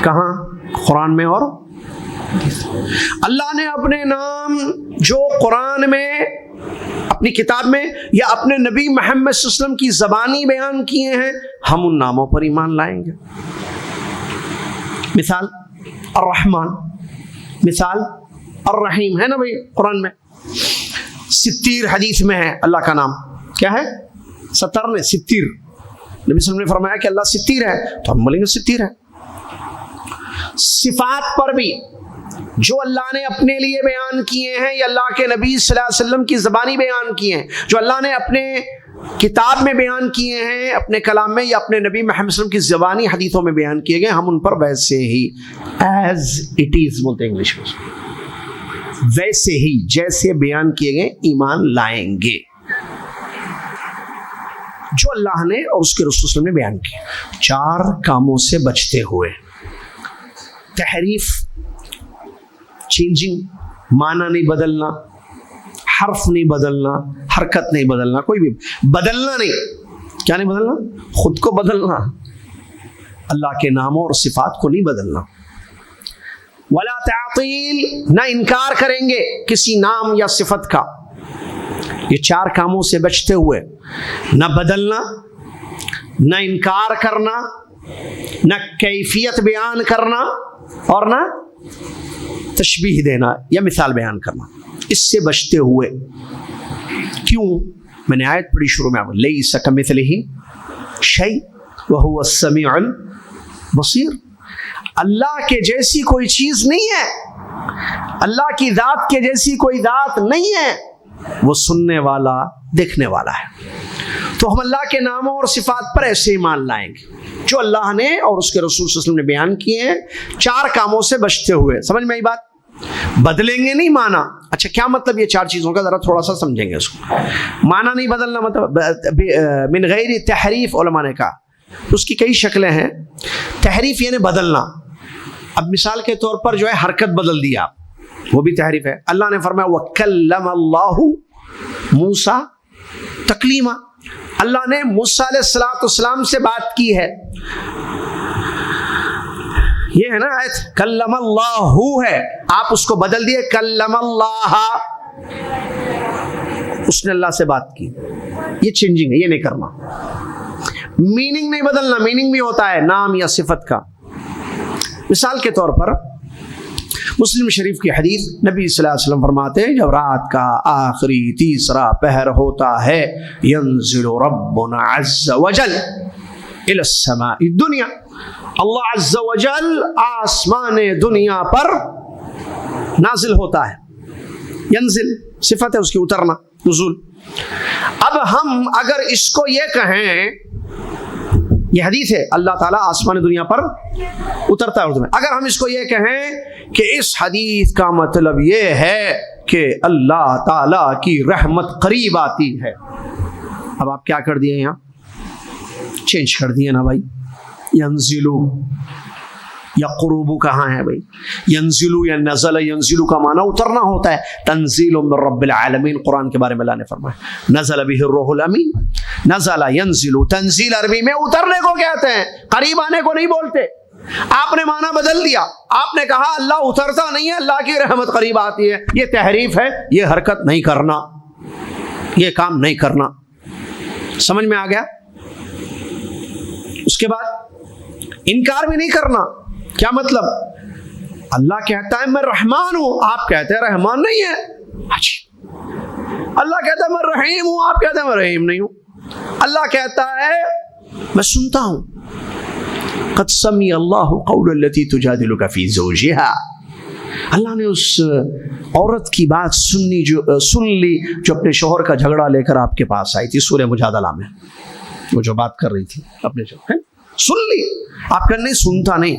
کہاں؟ قرآن میں اور اللہ نے اپنے نام جو قرآن میں اپنی کتاب میں یا اپنے نبی محمد صلی اللہ علیہ وسلم کی زبانی بیان کیے ہیں، ہم ان ناموں پر ایمان لائیں گے۔ مثال الرحمن، مثال الرحیم ہے نا بھائی قرآن میں۔ ستیر حدیث میں ہے اللہ کا نام، کیا ہے؟ ستر نے ستیر، نبی صلی اللہ علیہ وسلم نے فرمایا کہ اللہ ستیر ہے، تو ہم بولیں گے ستیر ہے۔ صفات پر بھی جو اللہ نے اپنے لیے بیان کیے ہیں یا اللہ کے نبی صلی اللہ علیہ وسلم کی زبانی بیان کیے ہیں، جو اللہ نے اپنے کتاب میں بیان کیے ہیں، اپنے کلام میں یا اپنے نبی محمد صلی اللہ علیہ وسلم کی زبانی حدیثوں میں بیان کیے گئے، ہم ان پر ویسے ہی ایز اٹ از بولتے ہیں انگلش میں، ویسے ہی جیسے بیان کیے گئے ایمان لائیں گے جو اللہ نے اور اس کے رسول صلی اللہ علیہ وسلم نے بیان کیا۔ چار کاموں سے بچتے ہوئے، تحریف، چینجنگ، معنی نہیں بدلنا، حرف نہیں بدلنا، حرکت نہیں بدلنا، کوئی بھی بدلنا نہیں، کیا نہیں بدلنا؟ خود کو بدلنا، اللہ کے ناموں اور صفات کو نہیں بدلنا۔ ولا تعطیل، نہ انکار کریں گے کسی نام یا صفت کا۔ یہ چار کاموں سے بچتے ہوئے، نہ بدلنا، نہ انکار کرنا، نہ کیفیت بیان کرنا، اور نہ تشبیہ دینا یا مثال بیان کرنا، اس سے بچتے ہوئے۔ کیوں؟ میں نے آیت پڑھی شروع میں، لیس کمثلہ شیء وہو السمیع البصیر۔ اللہ کے جیسی کوئی چیز نہیں ہے، اللہ کی ذات کے جیسی کوئی ذات نہیں ہے، وہ سننے والا، دیکھنے والا ہے۔ تو ہم اللہ کے ناموں اور صفات پر ایسے ایمان لائیں گے جو اللہ نے اور اس کے رسول صلی اللہ علیہ وسلم نے بیان کیے ہیں، چار کاموں سے بچتے ہوئے۔ سمجھ میں آئی بات؟ بدلیں گے نہیں معنی۔ اچھا کیا مطلب یہ چار چیزوں کا؟ ذرا تھوڑا سا سمجھیں گے اس کو۔ معنی نہیں بدلنا مطلب من غیر تحریف، علماء نے کہا اس کی کئی شکلیں ہیں۔ تحریف یعنی بدلنا۔ اب مثال کے طور پر جو ہے حرکت بدل دیا، وہ بھی تحریف ہے۔ اللہ نے فرمایا وَكَلَّمَ اللَّهُ مُوسَى تَكْلِيمًا، اللہ نے موسیٰ علیہ السلام سے بات کی ہے۔ یہ ہے نا آیت، کلم اللہ ہے، آپ اس کو بدل دیے کلم اللہ، اس نے اللہ سے بات کی۔ یہ چینجنگ ہے، یہ نہیں کرنا۔ میننگ نہیں بدلنا، میننگ بھی ہوتا ہے نام یا صفت کا۔ مثال کے طور پر مسلم شریف کی حدیث، نبی صلی اللہ علیہ وسلم فرماتے ہیں جب رات کا آخری تیسرا پہر ہوتا ہے، ینزل ربنا عز وجل الى السماء الدنیا، اللہ عز وجل آسمان دنیا پر نازل ہوتا ہے۔ ینزل صفت ہے اس کی، اترنا، نزول۔ اب ہم اگر اس کو یہ کہیں، یہ حدیث ہے اللہ تعالیٰ آسمان دنیا پر اترتا ہے اردو میں، اگر ہم اس کو یہ کہیں کہ اس حدیث کا مطلب یہ ہے کہ اللہ تعالیٰ کی رحمت قریب آتی ہے، اب آپ کیا کر دیے یہاں؟ چینج کر دیے نا بھائی۔ ینزلو یا قروبو کہاں ہے بھائی؟ ینزلو یا نزل، ینزلو کا معنی اترنا ہوتا ہے۔ تنزیل من رب العالمین، قرآن کے بارے میں اللہ نے فرمایا نزل به الروح الامین، نزل ینزلو، تنزیل عربی میں اترنے کو کہتے ہیں، قریب آنے کو نہیں بولتے۔ آپ نے معنی بدل دیا، آپ نے کہا اللہ اترتا نہیں ہے، اللہ کی رحمت قریب آتی ہے، یہ تحریف ہے، یہ حرکت نہیں کرنا، یہ کام نہیں کرنا۔ سمجھ میں آ گیا؟ اس کے بعد انکار بھی نہیں کرنا۔ کیا مطلب؟ اللہ کہتا ہے میں رحمان ہوں، آپ کہتے ہیں رحمان نہیں ہے۔ اللہ کہتا ہے میں رحیم ہوں، آپ کہتے ہیں میں رحیم نہیں ہوں۔ اللہ کہتا ہے میں سنتا ہوں، قد سمع اللہ قول التي تجادلك في زوجها، اللہ نے اس عورت کی بات سن لی جو اپنے شوہر کا جھگڑا لے کر آپ کے پاس آئی تھی، سورہ مجادلہ میں وہ جو بات کر رہی تھی اپنے شوہر، سن لی۔ آپ کہتے نہیں سنتا نہیں۔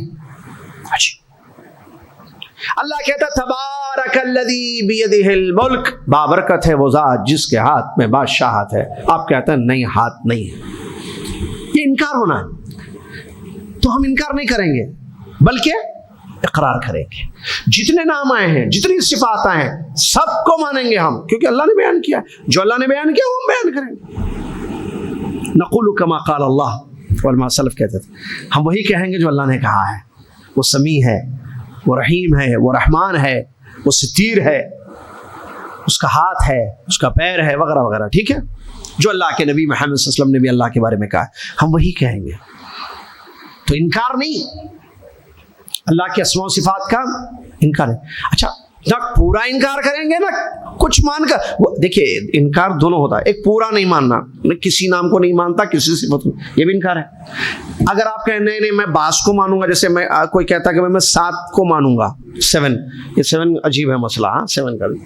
اللہ کہتا تبارک الذی بیدہ الملک، بابرکت ہے وہ ذات جس کے ہاتھ میں بادشاہت ہے، آپ کہتے ہیں نہیں ہاتھ نہیں ہے۔ یہ انکار ہونا ہے، تو ہم انکار نہیں کریں گے بلکہ اقرار کریں گے۔ جتنے نام آئے ہیں، جتنی صفات آئے ہیں، سب کو مانیں گے ہم، کیونکہ اللہ نے بیان کیا، جو اللہ نے بیان کیا وہ ہم بیان کریں گے۔ نقول کما قال اللہ، علماء سلف کہتے تھے ہم وہی کہیں گے جو اللہ نے کہا ہے۔ وہ سمیع ہے، وہ رحیم ہے، وہ رحمان ہے، وہ ستیر ہے، اس کا ہاتھ ہے، اس کا پیر ہے، وغیرہ وغیرہ. ٹھیک ہے، جو اللہ کے نبی محمد صلی اللہ علیہ وسلم نے بھی اللہ کے بارے میں کہا ہے ہم وہی کہیں گے. تو انکار نہیں، اللہ کے اسماء و صفات کا انکار ہے. اچھا، نہ پورا انکار کریں گے نہ کچھ مان کر. دیکھیے انکار دونوں ہوتا ہے، ایک پورا نہیں ماننا، میں کسی نام کو نہیں مانتا، کسی صفت کو، یہ بھی انکار ہے. اگر آپ کہیں نہیں میں بعض کو مانوں گا، جیسے میں کوئی کہتا کہ میں 7 کو مانوں گا، 7، یہ 7 عجیب ہے مسئلہ. ہاں 7 کا بھی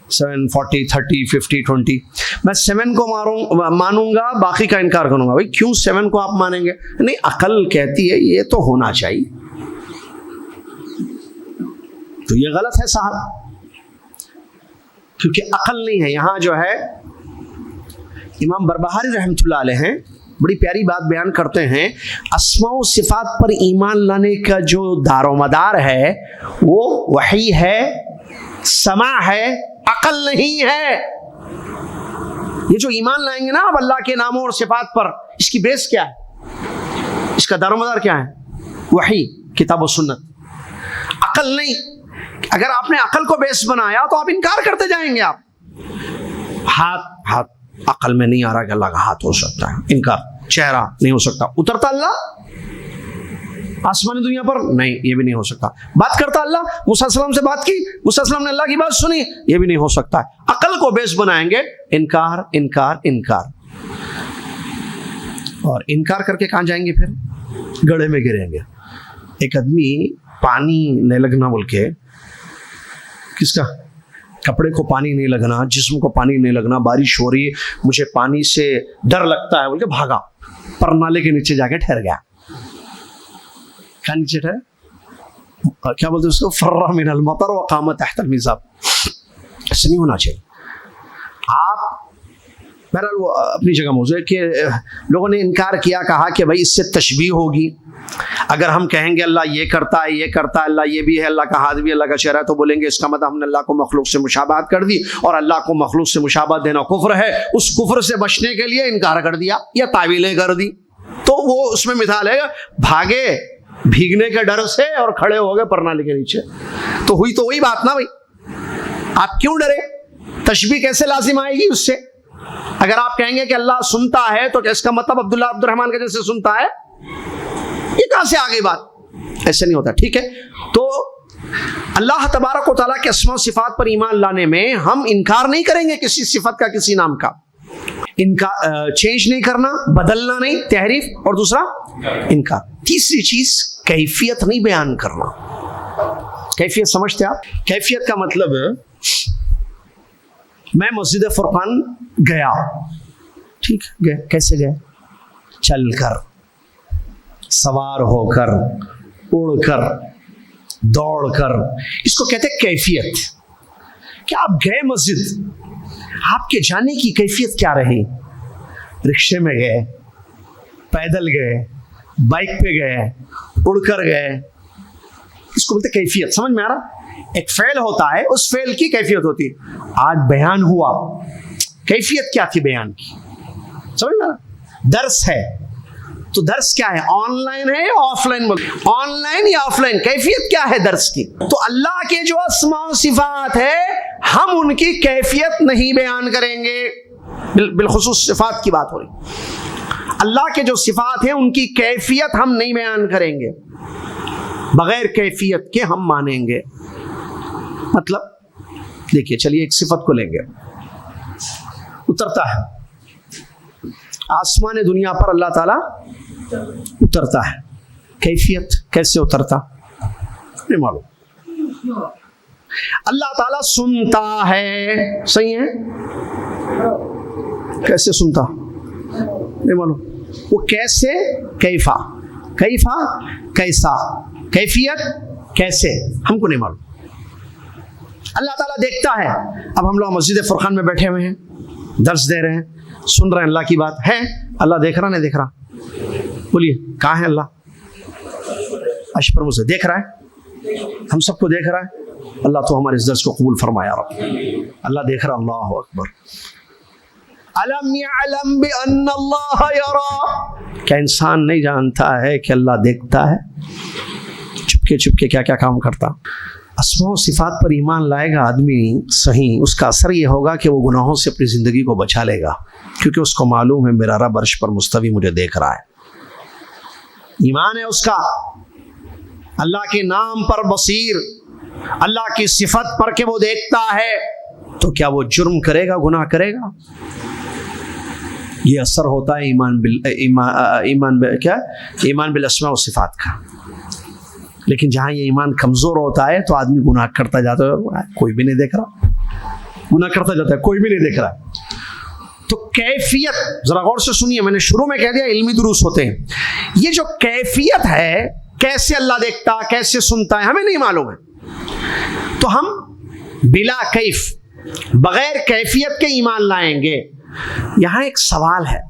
7 40 30 50 20، میں 7 کو مانوں گا، باقی کا انکار کروں گا. بھائی کیوں 7 کو آپ مانیں گے؟ نہیں، عقل کہتی ہے یہ تو ہونا چاہیے. تو یہ غلط ہے صاحب، کیونکہ عقل نہیں ہے. یہاں جو ہے امام بربہاری رحمۃ اللہ علیہ ہیں، بڑی پیاری بات بیان کرتے ہیں. اسماء و صفات پر ایمان لانے کا جو دار و مدار ہے وہ وحی ہے، سماع ہے، عقل نہیں ہے. یہ جو ایمان لائیں گے نا اب اللہ کے ناموں اور صفات پر، اس کی بیس کیا ہے؟ اس کا دار و مدار کیا ہے؟ وحی، کتاب و سنت، عقل نہیں. اگر آپ نے عقل کو بیس بنایا تو آپ انکار کرتے جائیں گے. آپ ہاتھ عقل میں نہیں آ رہا کہ اللہ کا ہاتھ ہو سکتا ہے، انکار. چہرہ نہیں ہو سکتا. اترتا اللہ آسمانی دنیا پر؟ نہیں، یہ بھی نہیں ہو سکتا. بات کرتا اللہ، موسیٰ علیہ السلام سے بات کی، موسیٰ علیہ السلام نے اللہ کی بات سنی، یہ بھی نہیں ہو سکتا. عقل کو بیس بنائیں گے، انکار انکار انکار. اور انکار کر کے کہاں جائیں گے؟ پھر گڑھے میں گریں گے. ایک آدمی پانی نہیں لگنا بول کے، کس کا؟ کپڑے کو پانی نہیں لگنا، جسم کو پانی نہیں لگنا، بارش ہو رہی ہے مجھے پانی سے ڈر لگتا ہے بول کے بھاگا، پر نالے کے نیچے جا کے ٹھہر گیا. کیا نیچے ٹھہرے؟ کیا بولتے اس کو؟ فرّ من المطر وقام تحت المذاب. ایسا نہیں ہونا چاہیے. آپ بہرحال وہ اپنی جگہ موضوع ہے کہ لوگوں نے انکار کیا، کہا کہ بھائی اس سے تشبیہ ہوگی. اگر ہم کہیں گے اللہ یہ کرتا ہے، یہ کرتا ہے، اللہ یہ بھی ہے، اللہ کا ہاتھ بھی، اللہ کا چہرہ ہے، تو بولیں گے اس کا مطلب ہم نے اللہ کو مخلوق سے مشابہت کر دی، اور اللہ کو مخلوق سے مشابہت دینا کفر ہے. اس کفر سے بچنے کے لیے انکار کر دیا یا تعویلیں کر دی. تو وہ اس میں مثال ہے بھاگے بھیگنے کے ڈر سے اور کھڑے ہو گئے پرنالے کے نیچے. تو ہوئی تو وہی بات نا بھائی. آپ کیوں ڈرے؟ تشبیہ کیسے لازم آئے گی اس سے؟ اگر آپ کہیں گے کہ اللہ سنتا ہے تو اس کا مطلب عبداللہ عبد الرحمن کے جیسے سنتا ہے، یہ کہاں سے آگئی بات؟ ایسے نہیں ہوتا. ٹھیک ہے، تو اللہ تبارک و تعالیٰ کے اسماء و صفات پر ایمان لانے میں ہم انکار نہیں کریں گے کسی صفت کا، کسی نام کا. چینج نہیں کرنا، بدلنا نہیں، تحریف. اور دوسرا انکار. تیسری چیز کیفیت نہیں بیان کرنا. کیفیت سمجھتے آپ؟ کیفیت کا مطلب میں مسجد فرقان گیا، ٹھیک گئے، کیسے گئے؟ چل کر، سوار ہو کر، اڑ کر، دوڑ کر. اس کو کہتے ہیں کیفیت. کہ آپ گئے مسجد، آپ کے جانے کی کیفیت کیا رہی؟ رکشے میں گئے، پیدل گئے، بائک پہ گئے، اڑ کر گئے. اس کو بولتے کیفیت. سمجھ میں آ رہا؟ ایک فعل ہوتا ہے، اس فعل کی کیفیت ہوتی ہے. آج بیان ہوا، کیفیت کیا تھی بیان کی؟ سمجھ میں آ رہا؟ درس ہے تو درس کیا ہے؟ آن لائن ہے یا آف لائن؟ آن لائن یا آف لائن؟ کیفیت کیا ہے درس کی؟ تو اللہ کے جو اسماء و صفات ہے ہم ان کی کیفیت نہیں بیان کریں گے. بالخصوص صفات کی بات ہو رہی. اللہ کے جو صفات ہیں ان کی کیفیت ہم نہیں بیان کریں گے، بغیر کیفیت کے ہم مانیں گے. مطلب دیکھیے، چلیے ایک صفت کو لیں گے. اترتا ہے آسمان دنیا پر، اللہ تعالیٰ اترتا ہے. کیفیت کیسے اترتا نہیں معلوم. اللہ تعالیٰ سنتا ہے، صحیح ہے، کیسے سنتا نہیں معلوم. وہ کیسے؟ کیفا، کیفا کیسا، کیفیت کیسے، ہم کو نہیں معلوم. اللہ تعالیٰ دیکھتا ہے. اب ہم لوگ مسجد فرقان میں بیٹھے ہوئے ہیں، درس دے رہے ہیں، سن رہے ہیں اللہ کی بات ہے. اللہ دیکھ رہا نہیں دیکھ رہا؟ بولیے کہاں ہے اللہ؟ عرش پر مجھے دیکھ رہا ہے، ہم سب کو دیکھ رہا ہے. اللہ تو ہمارے اس درس کو قبول فرمایا رب. اللہ دیکھ رہا. اللہ اکبر. الم یعلم بان اللہ یرا. کیا انسان نہیں جانتا ہے کہ اللہ دیکھتا ہے؟ چپ کے کیا کیا کام کرتا۔ اسماء و صفات پر ایمان لائے گا آدمی صحیح، اس کا اثر یہ ہوگا کہ وہ گناہوں سے اپنی زندگی کو بچا لے گا، کیونکہ اس کو معلوم ہے میرا رب عرش پر مستوی مجھے دیکھ رہا ہے۔ ایمان ہے اس کا اللہ کے نام پر بصیر، اللہ کی صفت پر کہ وہ دیکھتا ہے، تو کیا وہ جرم کرے گا، گناہ کرے گا؟ یہ اثر ہوتا ہے ایمان بالاسماء و صفات کا۔ لیکن جہاں یہ ایمان کمزور ہوتا ہے تو آدمی گناہ کرتا جاتا ہے، کوئی بھی نہیں دیکھ رہا، گناہ کرتا جاتا ہے، کوئی بھی نہیں دیکھ رہا۔ تو کیفیت ذرا غور سے سنیے، میں نے شروع میں کہہ دیا علمی دروس ہوتے ہیں، یہ جو کیفیت ہے کیسے اللہ دیکھتا، کیسے سنتا ہے، ہمیں نہیں معلوم ہے، تو ہم بلا کیف، بغیر کیفیت کے ایمان لائیں گے۔ یہاں ایک سوال ہے،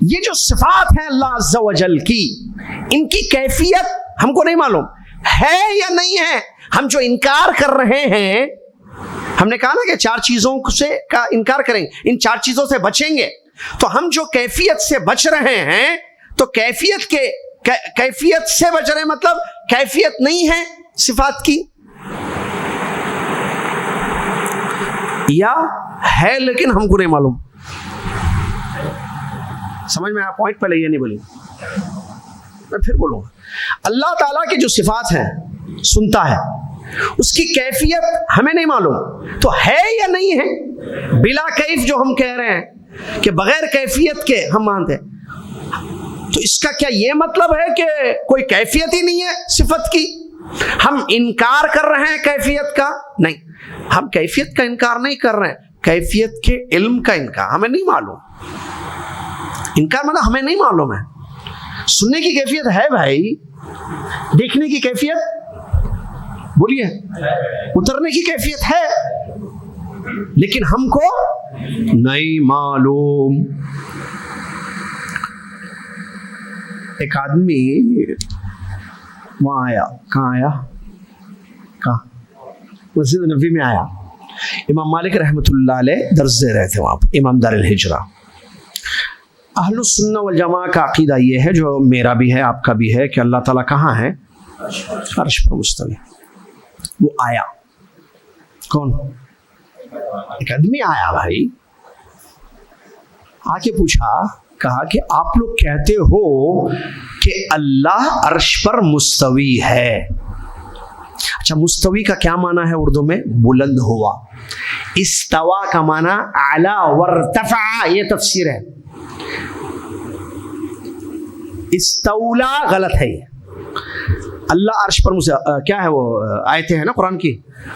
یہ جو صفات ہیں اللہ عز و جل کی، ان کی کیفیت ہم کو نہیں معلوم ہے یا نہیں ہے۔ ہم جو انکار کر رہے ہیں، ہم نے کہا نا کہ 4 چیزوں سے کا انکار کریں گے، ان 4 چیزوں سے بچیں گے، تو ہم جو کیفیت سے بچ رہے ہیں، تو کیفیت سے بچ رہے ہیں، مطلب کیفیت نہیں ہے صفات کی، یا ہے لیکن ہم کو نہیں معلوم۔ سمجھ میں آیا پوائنٹ؟ پہلے یہ نہیں بولی، میں پھر بولوں گا۔ اللہ تعالیٰ کی جو صفات ہیں، سنتا ہے، اس کی کیفیت ہمیں نہیں معلوم، تو ہے یا نہیں ہے بلا کیف جو ہم کہہ رہے ہیں کہ بغیر کیفیت کے ہم مانتے ہیں، تو اس کا کیا یہ مطلب ہے کہ کوئی کیفیت ہی نہیں ہے صفت کی؟ ہم انکار کر رہے ہیں کیفیت کا؟ نہیں، ہم کیفیت کا انکار نہیں کر رہے ہیں، کیفیت کے علم کا انکار، ہمیں نہیں معلوم۔ انکار مطلب ہمیں نہیں معلوم ہے۔ سننے کی کیفیت ہے بھائی، دیکھنے کی کیفیت بولیے، اترنے کی کیفیت ہے، لیکن ہم کو نہیں معلوم۔ ایک آدمی وہاں آیا، کہاں آیا؟ کہاں؟ مسجد نبوی میں آیا۔ امام مالک رحمۃ اللہ علیہ درس دے رہے تھے وہاں پر، امام دار الہجرہ۔ اہل السنہ والجماعہ کا عقیدہ یہ ہے، جو میرا بھی ہے آپ کا بھی ہے، کہ اللہ تعالیٰ کہاں ہے؟ عرش پر مستوی۔ وہ آیا، کون؟ ایک آدمی آیا بھائی، آ کے پوچھا، کہا کہ آپ لوگ کہتے ہو کہ اللہ عرش پر مستوی ہے، اچھا مستوی کا کیا معنی ہے اردو میں؟ بلند ہوا۔ استوا کا معنی اعلی وارتفع، یہ تفسیر ہے۔ استولا غلط ہے، یہ اللہ عرش پر کیا ہے؟ وہ آیتیں ہیں نا قرآن کی،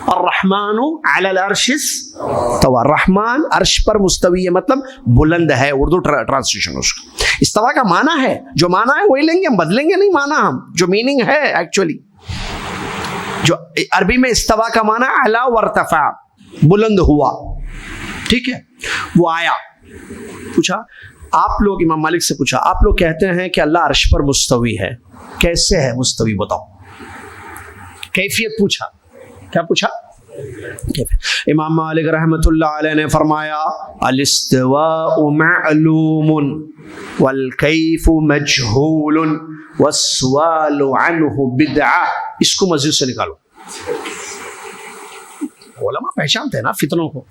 الرحمن علی العرش استوى، رحمان عرش پر مستوی ہے، مطلب بلند ہے، اردو ٹرانسلیشن اس کا۔ استوا کا معنی ہے، جو معنی ہے وہی لیں گے، ہم بدلیں گے نہیں معنی، ہم جو میننگ ہے ایکچولی، جو عربی میں استوا کا معنی اعلی وارتفع، بلند ہوا، ٹھیک ہے۔ وہ آیا، پوچھا آپ لوگ، امام مالک سے پوچھا، آپ لوگ کہتے ہیں کہ اللہ عرش پر مستوی ہے، کیسے ہے مستوی بتاؤ؟ کیفیت پوچھا، کیا پوچھا؟ امام مالک رحمۃ اللہ علیہ نے فرمایا الاستواء معلوم والکیف مجہول والسؤال عنہ بدعہ۔ اس کو مسجد سے نکالو، علماء پہچانتے ہیں نا فتنوں کو۔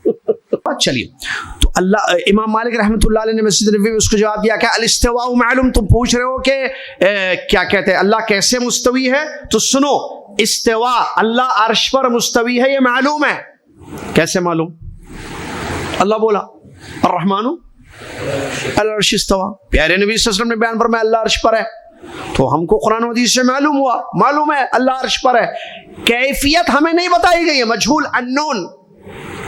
چلیے، تو اللہ امام مالک رحمۃ اللہ علیہ نے مسجد نبوی میں اس کو جواب دیا کہ الاستواء معلوم، تم پوچھ رہے ہو کہ کیا کہتے ہیں اللہ کیسے مستوی ہے، تو سنو، استواء اللہ عرش پر مستوی ہے یہ معلوم ہے۔ کیسے معلوم؟ اللہ بولا الرحمن علی العرش استوى، پیارے نبی صلی اللہ علیہ وسلم نے بیان فرمایا اللہ عرش پر ہے، تو ہم کو قرآن و حدیث سے معلوم ہوا، معلوم ہے اللہ عرش پر ہے۔ کیفیت ہمیں نہیں بتائی گئی ہے، مجہول انون،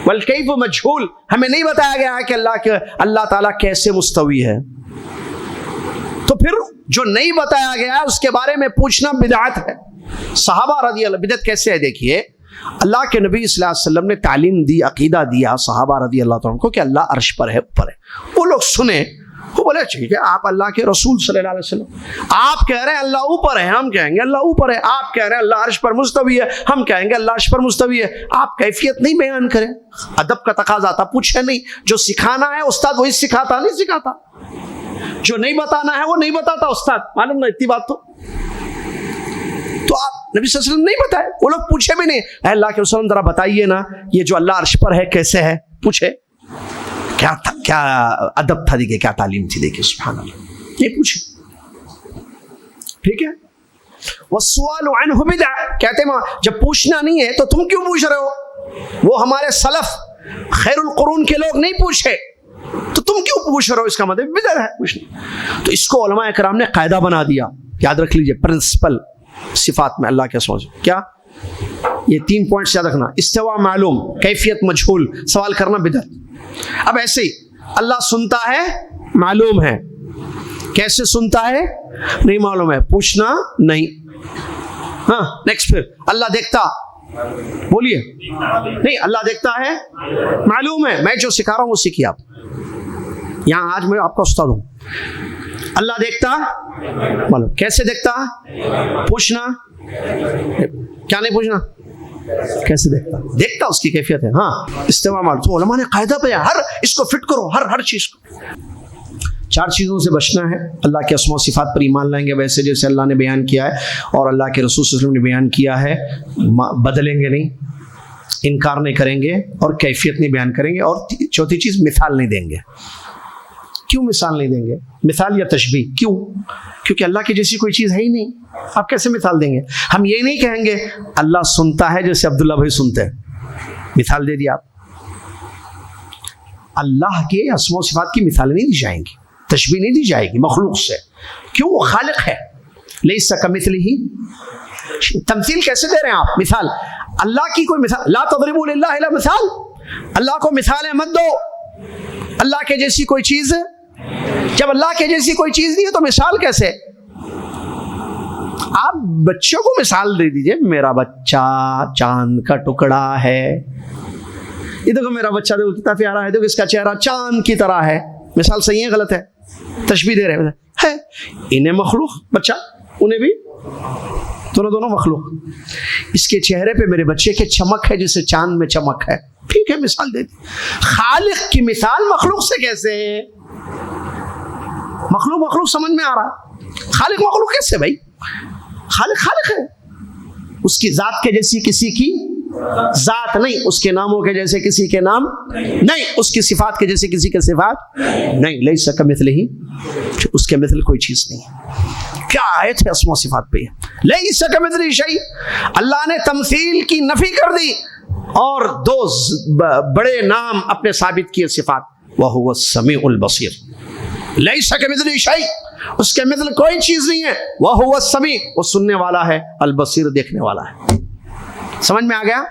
والکیف مجہول، ہمیں نہیں بتایا گیا ہے کہ اللہ تعالیٰ کیسے مستوی ہے۔ تو پھر جو نہیں بتایا گیا ہے اس کے بارے میں پوچھنا بدعت ہے۔ صحابہ رضی اللہ، بدعت کیسے ہے دیکھیے، اللہ کے نبی صلی اللہ علیہ وسلم نے تعلیم دی، عقیدہ دیا صحابہ رضی اللہ عنہ کو کہ اللہ عرش پر ہے، اوپر ہے، وہ لوگ سنے، وہ بولے ٹھیک ہے آپ اللہ کے رسول صلی اللہ علیہ وسلم، آپ کہہ رہے ہیں اللہ اوپر ہے، ہم کہیں گے اللہ اوپر ہے، آپ کہہ رہے ہیں اللہ عرش پر مستوی ہے، ہم کہیں گے اللہ عرش پر مستوی ہے، آپ کیفیت نہیں بیان کریں، ادب کا تقاضا تھا، پوچھے نہیں، جو سکھانا ہے استاد وہی سکھاتا، نہیں سکھاتا، جو نہیں بتانا ہے وہ نہیں بتاتا استاد، معلوم نا اتنی بات تو آپ نبی صلی اللہ علیہ وسلم نہیں بتائے، وہ لوگ پوچھے بھی نہیں، اے اللہ کے رسول ذرا بتائیے نا یہ جو اللہ عرش پر ہے کیسے ہے، پوچھے کیا تھا، کیا ادب تھا، دیکھیے کیا تعلیم تھی، دیکھیے سبحان اللہ، یہ پوچھے، ٹھیک ہے۔ والسؤال عنہ بدعہ، کہتے ہیں جب پوچھنا نہیں ہے تو تم کیوں پوچھ رہے ہو، وہ ہمارے سلف خیر القرون کے لوگ نہیں پوچھے تو تم کیوں پوچھ رہے ہو، اس کا مطلب بدعت ہے پوچھنا۔ تو اس کو علماء کرام نے قاعدہ بنا دیا، یاد رکھ لیجئے، پرنسپل صفات میں اللہ کے اسماء، کیا یہ 3 پوائنٹس یاد رکھنا، استوا معلوم، کیفیت مجہول، سوال کرنا بدعت۔ اب ایسے ہی اللہ سنتا ہے معلوم ہے، کیسے سنتا ہے نہیں معلوم ہے، پوچھنا نہیں۔ ہاں نیکسٹ، پھر اللہ دیکھتا، بولیے نہیں، اللہ دیکھتا ہے معلوم ہے، میں جو سکھا رہا ہوں وہ سیکھیے آپ، یہاں آج میں آپ کا استاد ہوں۔ اللہ دیکھتا معلوم، کیسے دیکھتا، پوچھنا کیا نہیں، پوچھنا کیسے دیکھتا، دیکھتا اس کی کیفیت ہے، ہاں استوا معلوم۔ تو علماء نے قاعدہ پہ ہر اس کو فٹ کرو، ہر چیز کو۔ 4 چیزوں سے بچنا ہے، اللہ کے اسماء و صفات پر ایمان لائیں گے ویسے جیسے اللہ نے بیان کیا ہے اور اللہ کے رسول صلی اللہ علیہ وسلم نے بیان کیا ہے، بدلیں گے نہیں، انکار نہیں کریں گے اور کیفیت نہیں بیان کریں گے، اور چوتھی چیز مثال نہیں دیں گے۔ کیوں مثال نہیں دیں گے، مثال یا تشبیہ، کیوں؟ کیونکہ اللہ کی جیسی کوئی چیز ہے ہی نہیں، آپ کیسے مثال دیں گے؟ ہم یہ نہیں کہیں گے اللہ سنتا ہے جیسے عبداللہ بھائی سنتے ہیں، مثال دے دیا آپ۔ اللہ کے اسماء و صفات کی مثالیں نہیں دی جائیں گی، تشبیہ نہیں دی جائے گی مخلوق سے، کیوں؟ وہ خالق ہے، لیس کمثلہ، تمثیل کیسے دے رہے ہیں آپ، مثال اللہ کی کوئی مثال، لا تضربوا للہ الا مثال، اللہ کو مثالیں مت دو، اللہ کے جیسی کوئی چیز، جب اللہ کے جیسی کوئی چیز نہیں ہے تو مثال کیسے؟ آپ بچوں کو مثال دے دیجئے، میرا بچہ چاند کا ٹکڑا ہے، یہ دیکھو میرا بچہ دیکھو کتنا پیارا ہے، دیکھو اس کا چہرہ چاند کی طرح ہے، مثال صحیح ہے غلط ہے؟ تشبیہ دے رہے ہیں، انہیں مخلوق بچہ، انہیں بھی دونوں مخلوق، اس کے چہرے پہ میرے بچے کے چمک ہے جیسے چاند میں چمک ہے، ٹھیک ہے مثال دے دی۔ خالق کی مثال مخلوق سے کیسے؟ مخلوق سمجھ میں آ رہا، خالق مخلوق کیسے بھائی؟ خالق ہے، اس کی ذات کے جیسی کسی کی ذات نہیں، اس کے ناموں کے جیسے کسی کے نام نہیں، اس کی صفات کے جیسے کسی کے صفات نہیں، لیس کمثلہ، اس کے مثل کوئی چیز نہیں۔ کیا آیت ہے اسماء و صفات پہ، لیس کمثلہ شیء، اللہ نے تمثیل کی نفی کر دی اور 2 بڑے نام اپنے ثابت کیے صفات، وَهُوَ السَّمِيعُ الْبَصِيرُ، لیس کمثلہ شیء، اس کے مثل کوئی چیز نہیں ہے، وَهُوَ السَّمِيعُ، وہ سننے والا ہے، البصیر دیکھنے والا ہے۔ سمجھ میں آ گیا؟